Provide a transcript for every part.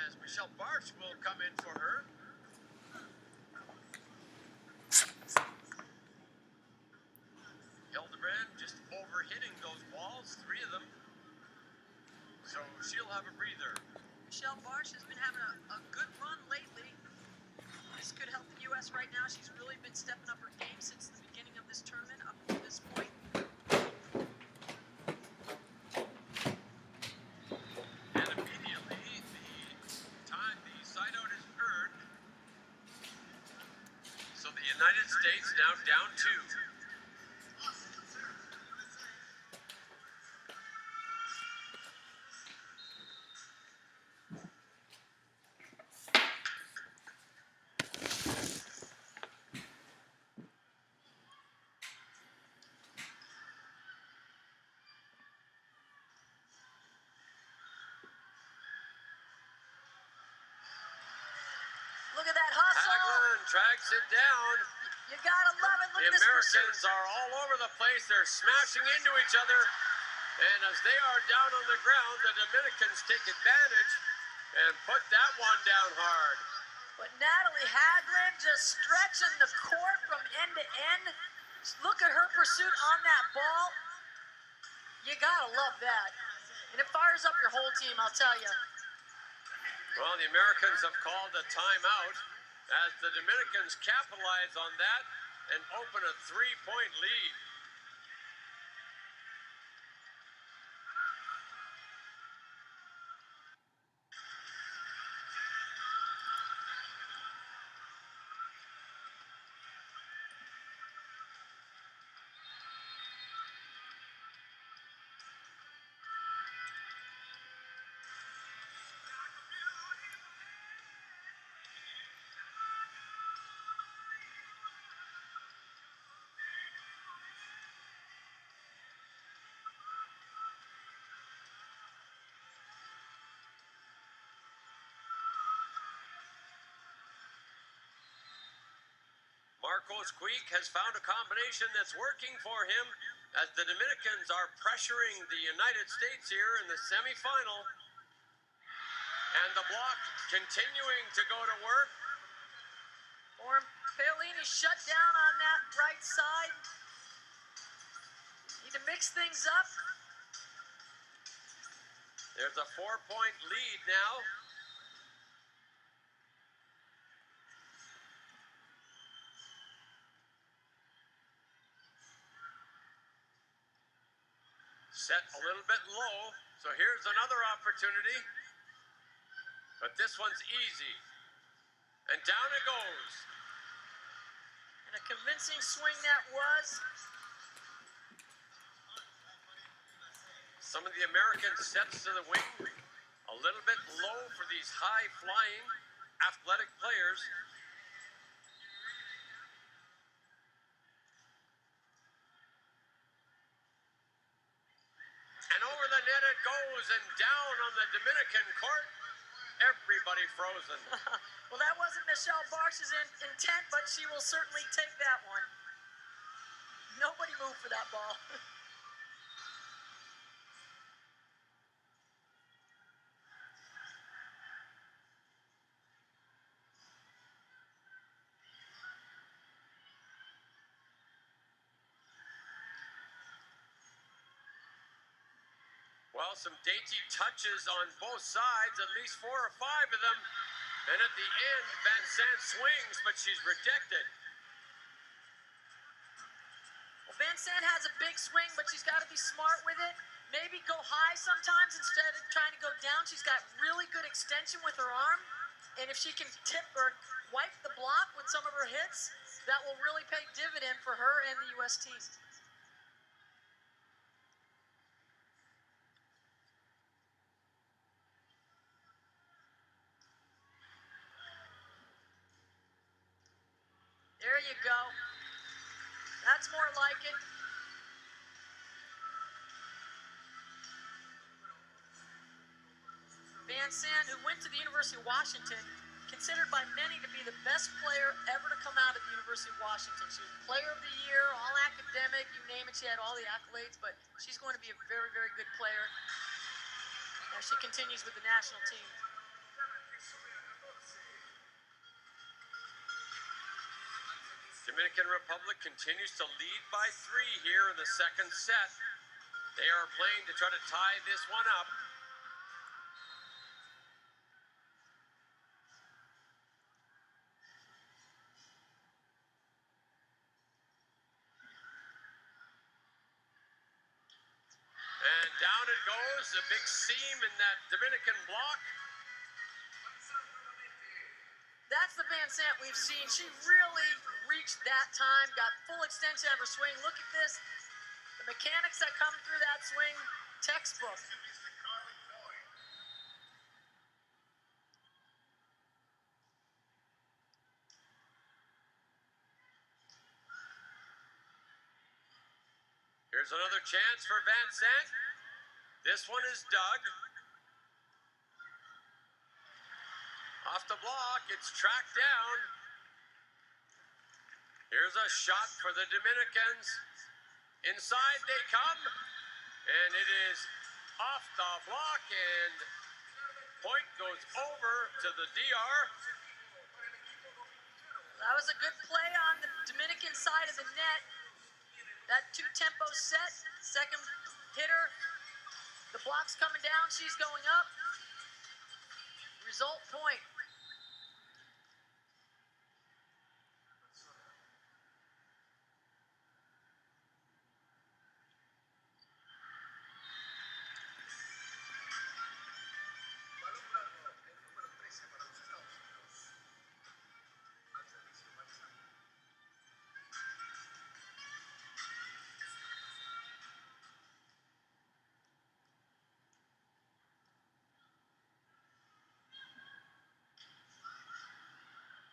as Michelle Barch will come in for her. Hildebrand just over-hitting those balls, 3 of them. So she'll have a breather. Michelle Barch has been having a good run lately. This could help the U.S. right now. She's really been stepping up her game since the beginning of this tournament up to this point. And immediately the side out is earned. So the United States now down 2. Look at that hustle. Hagelin tracks it down. You gotta love it. Look The at this Americans pursuit. are all over the place. They're smashing into each other. And as they are down on the ground, the Dominicans take advantage and put that one down hard. But Natalie Hagelin just stretching the court from end to end. Look at her pursuit on that ball. You gotta love that. And it fires up your whole team, I'll tell you. Well, the Americans have called a timeout as the Dominicans capitalize on that and open a 3-point lead. Marcos Queek has found a combination that's working for him as the Dominicans are pressuring the United States here in the semifinal. And the block continuing to go to work. Orm Paolini shut down on that right side. Need to mix things up. There's a 4-point lead now. Set a little bit low, so here's another opportunity. But this one's easy. And down it goes. And a convincing swing that was. Some of the American sets to the wing, a little bit low for these high-flying, athletic players. And over the net it goes, and down on the Dominican court, everybody frozen. Well, that wasn't Michelle Barch's intent, but she will certainly take that one. Nobody moved for that ball. Well, some dainty touches on both sides, at least 4 or 5 of them. And at the end, Van Sant swings, but she's rejected. Well, Van Sant has a big swing, but she's got to be smart with it. Maybe go high sometimes instead of trying to go down. She's got really good extension with her arm. And if she can tip or wipe the block with some of her hits, that will really pay dividend for her and the U.S. team. There you go. That's more like it. Van Sant, who went to the University of Washington, considered by many to be the best player ever to come out of the University of Washington. She was player of the year, all academic, you name it, she had all the accolades, but she's going to be a very, very good player as she continues with the national team. Dominican Republic continues to lead by 3 here in the second set. They are playing to try to tie this one up. And down it goes, a big seam in that Dominican block. That's the Van Sant we've seen. She really reached that time, got full extension of her swing. Look at this. The mechanics that come through that swing, textbook. Here's another chance for Van Sant. This one is dug. Off the block, it's tracked down. Here's a shot for the Dominicans. Inside they come, and it is off the block, and point goes over to the DR. That was a good play on the Dominican side of the net. That 2-tempo set, second hitter. The block's coming down, she's going up. Result point.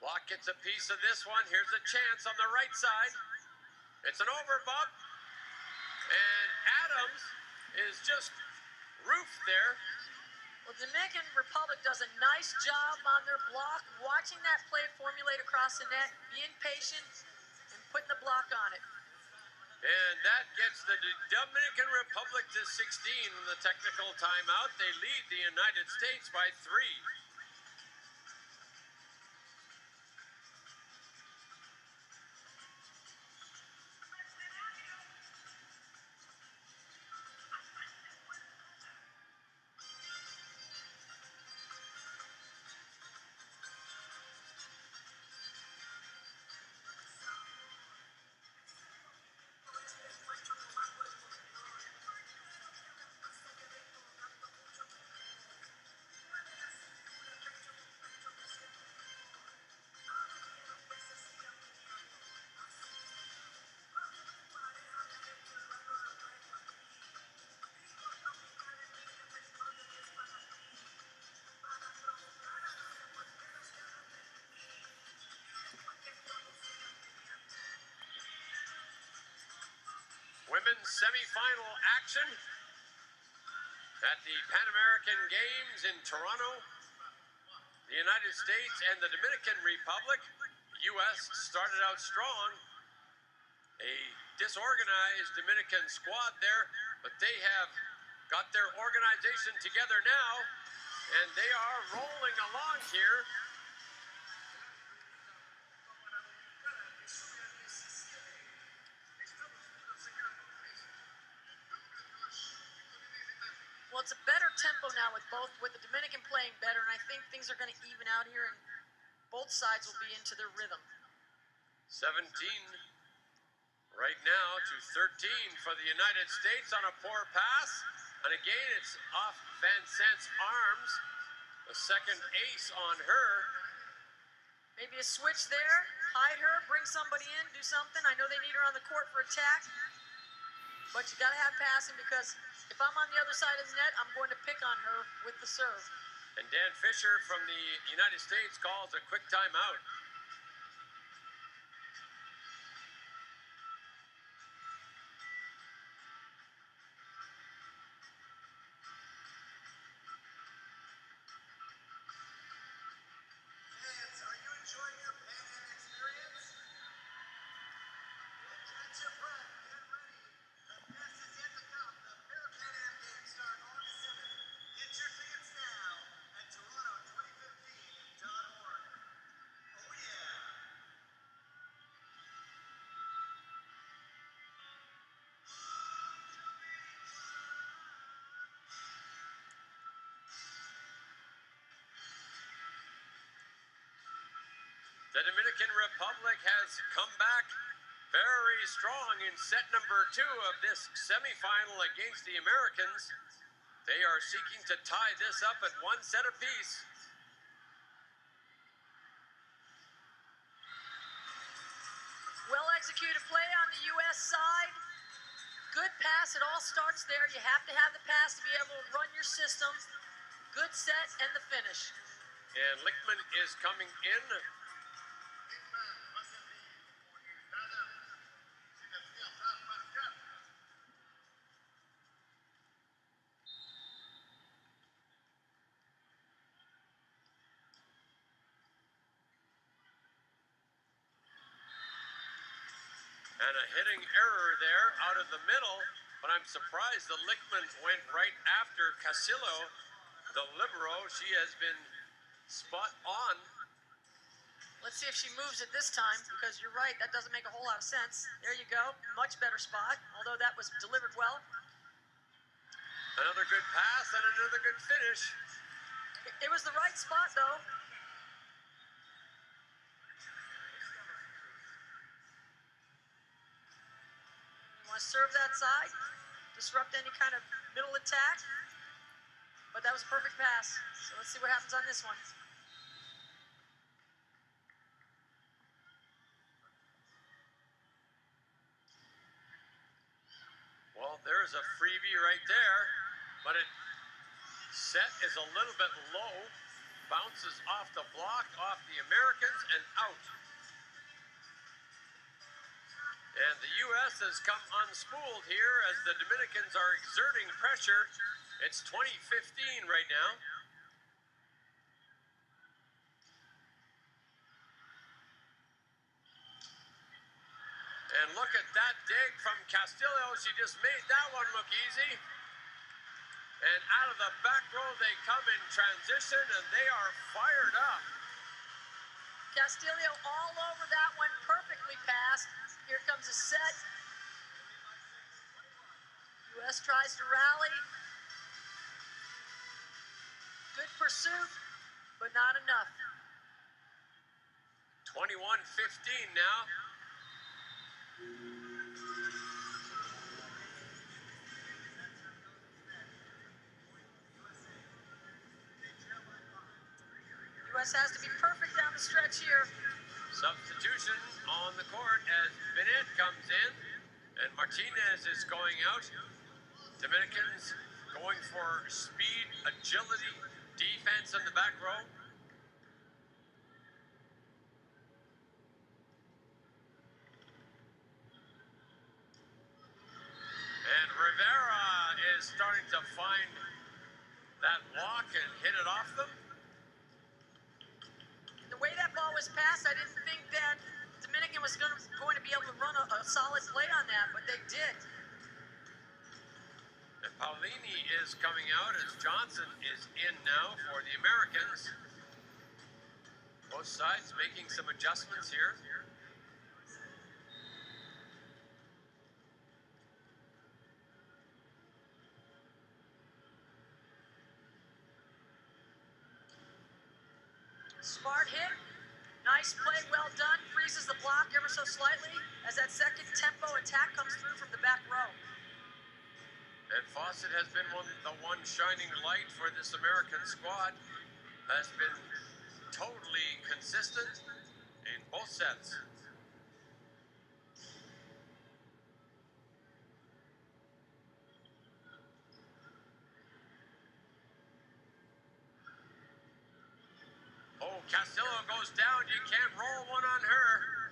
Block gets a piece of this one. Here's a chance on the right side. It's an over bump. And Adams is just roofed there. Well, Dominican Republic does a nice job on their block, watching that play formulate across the net, being patient, and putting the block on it. And that gets the Dominican Republic to 16 in the technical timeout. They lead the United States by 3. Women's semifinal action at the Pan American Games in Toronto. The United States and the Dominican Republic. The U.S. started out strong. A disorganized Dominican squad there, but they have got their organization together now, and they are rolling along here. Well, it's a better tempo now with the Dominican playing better, and I think things are going to even out here, and both sides will be into their rhythm. 17 right now to 13 for the United States on a poor pass. And again, it's off Van Sant's arms. The second ace on her. Maybe a switch there, hide her, bring somebody in, do something. I know they need her on the court for attack, but you got to have passing, because if I'm on the other side of the net, I'm going to pick on her with the serve. And Dan Fisher from the United States calls a quick timeout. The Dominican Republic has come back very strong in set number 2 of this semifinal against the Americans. They are seeking to tie this up at 1 set apiece. Well executed play on the U.S. side. Good pass. It all starts there. You have to have the pass to be able to run your system. Good set and the finish. And Lichtman is coming in. And a hitting error there out of the middle, but I'm surprised that Lichtman went right after Castillo, the libero. She has been spot on. Let's see if she moves it this time, because you're right, that doesn't make a whole lot of sense. There you go, much better spot, although that was delivered well. Another good pass and another good finish. It was the right spot, though. Want to serve that side, disrupt any kind of middle attack, but that was a perfect pass. So let's see what happens on this one. Well, there's a freebie right there, but it set is a little bit low, bounces off the block, off the Americans, and out. And the U.S. has come unspooled here as the Dominicans are exerting pressure. It's 20-15 right now. And look at that dig from Castillo. She just made that one look easy. And out of the back row they come in transition, and they are fired up. Castillo all over that one, perfectly passed. Here comes a set. U.S. tries to rally. Good pursuit, but not enough. 21-15 now. U.S. has to be perfect down the stretch here. Substitution on the court as Binet comes in and Martinez is going out. Dominicans going for speed, agility, defense in the back row. And Rivera is starting to find that walk and hit it off them. The way that ball was passed, I didn't think that Dominican was going to be able to run a solid play on that, but they did. And Paulini is coming out as Johnson is in now for the Americans. Both sides making some adjustments here. Smart hit. Nice play, well done. Freezes the block ever so slightly as that second tempo attack comes through from the back row. And Fawcett has been the one shining light for this American squad. Has been totally consistent in both sets. Oh, Castillo goes down. You can't roll one on her.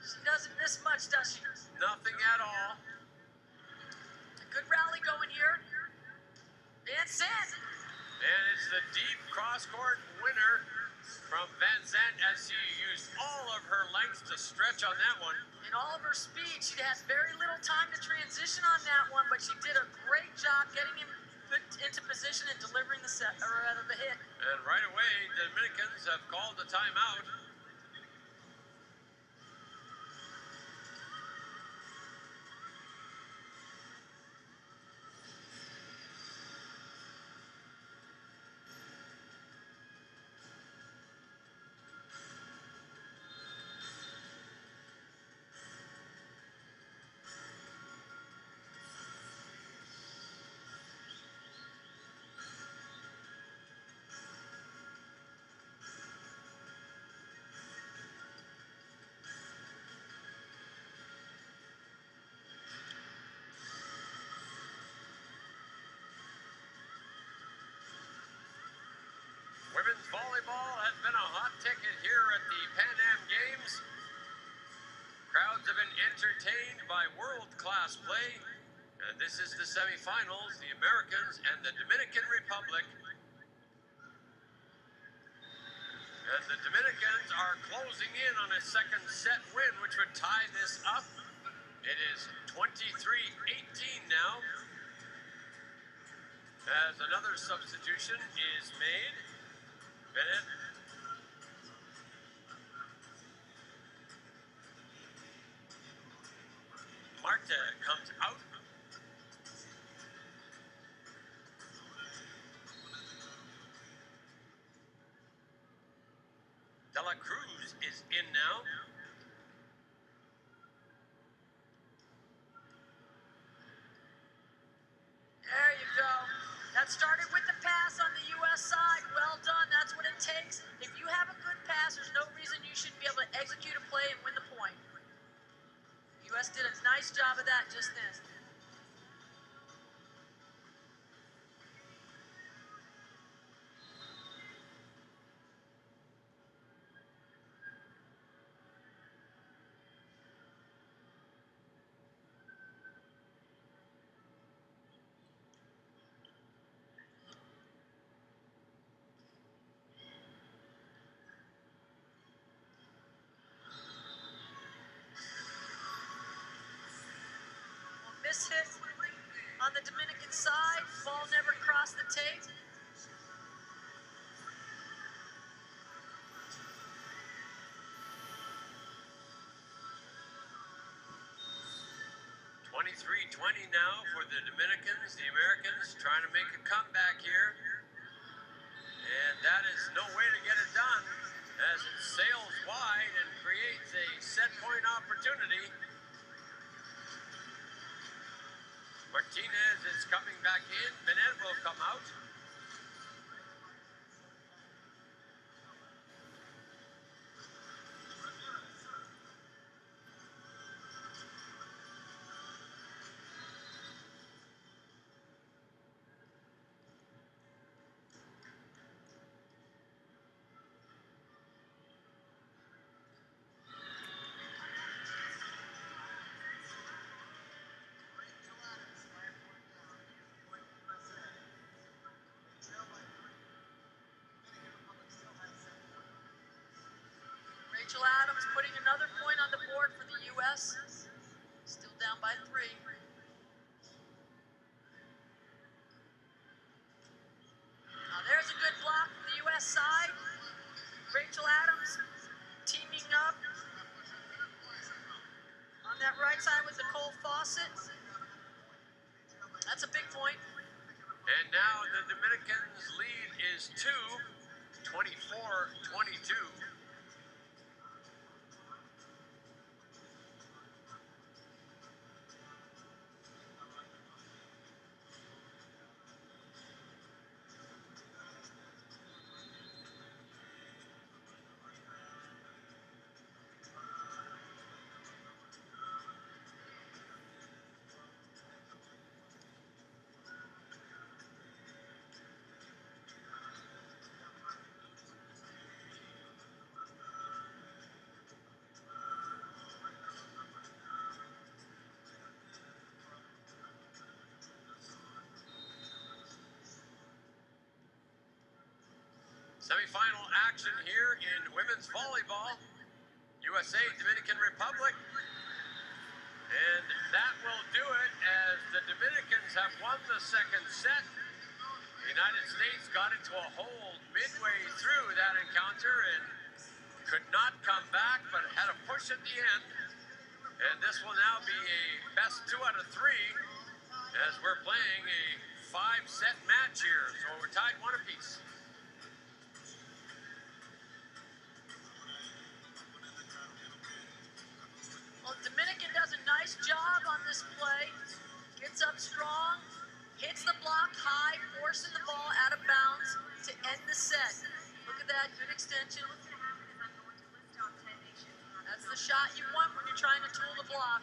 She doesn't miss much, does she? Nothing at all. A good rally going here. Van Sant. And it's the deep cross-court winner from Van Sant as she used all of her length to stretch on that one. In all of her speed, she had very little time to transition on that one, but she did a great job getting him into position and delivering the set, or rather the hit. And right away, the Dominicans have called the timeout. volleyball has been a hot ticket here at the Pan Am Games. Crowds have been entertained by world-class play. And this is the semifinals, the Americans and the Dominican Republic. And the Dominicans are closing in on a second set win, which would tie this up. It is 23-18 now, as another substitution is made. Bennett. Marta comes out. De La Cruz is in now. There you go. That started with the pass on the U.S. side. Well done. That's what it takes. If you have a good pass, there's no reason you shouldn't be able to execute a play and win the point. The U.S. did a nice job of that just then. Miss hit on the Dominican side. Ball never crossed the tape. $23-20 now for the Dominicans. The Americans trying to make a comeback here. And that is no way to get it done as it sails wide and creates a set point opportunity. Martinez is coming back in. Benet will come out. Rachel Adams putting another point on the board for the U.S. Still down by 3. Now there's a good block from the U.S. side. Rachel Adams teaming up on that right side with Nicole Fawcett. That's a big point. And now the Dominicans' lead is 24-22. Semi-final action here in women's volleyball. USA, Dominican Republic. And that will do it as the Dominicans have won the second set. The United States got into a hole midway through that encounter and could not come back, but had a push at the end. And this will now be a best 2 out of 3 as we're playing a 5-set match here. So we're tied 1 apiece. Well, Dominican does a nice job on this play. Gets up strong, hits the block high, forcing the ball out of bounds to end the set. Look at that, good extension. That's the shot you want when you're trying to tool the block.